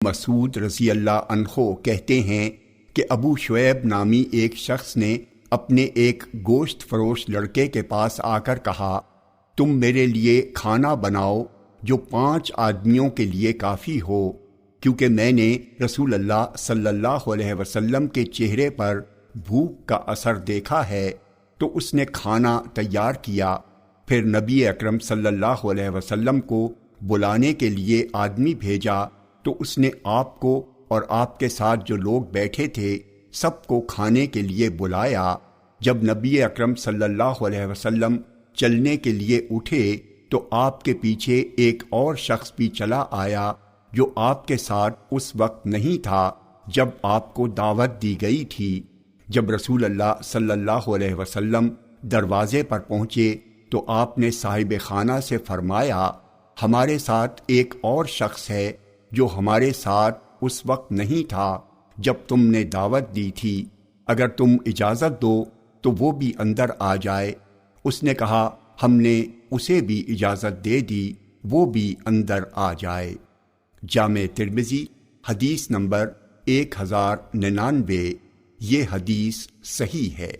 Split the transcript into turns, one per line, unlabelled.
مسعود رضی اللہ عنہ کہتے ہیں کہ ابو شعیب نامی ایک شخص نے اپنے ایک گوشت فروش لڑکے کے پاس آ کر کہا، تم میرے لیے کھانا بناؤ جو 5 آدمیوں کے لیے کافی ہو، کیونکہ میں نے رسول اللہ صلی اللہ علیہ وسلم کے چہرے پر بھوک کا اثر دیکھا ہے۔ تو اس نے کھانا تیار کیا، پھر نبی اکرم صلی اللہ علیہ وسلم کو بلانے کے لیے آدمی بھیجا، تو اس نے آپ کو اور آپ کے ساتھ جو لوگ بیٹھے تھے سب کو کھانے کے لیے بلایا۔ جب نبی اکرم صلی اللہ علیہ وسلم چلنے کے لیے اٹھے تو آپ کے پیچھے ایک اور شخص بھی چلا آیا جو آپ کے ساتھ اس وقت نہیں تھا جب آپ کو دعوت دی گئی تھی۔ جب رسول اللہ صلی اللہ علیہ وسلم دروازے پر پہنچے تو آپ نے صاحب خانہ سے فرمایا، ہمارے ساتھ ایک اور شخص ہے جو ہمارے ساتھ اس وقت نہیں تھا جب تم نے دعوت دی تھی، اگر تم اجازت دو تو وہ بھی اندر آ جائے۔ اس نے کہا، ہم نے اسے بھی اجازت دے دی، وہ بھی اندر آ جائے۔ جامع ترمذی حدیث نمبر 1099۔ یہ حدیث صحیح ہے۔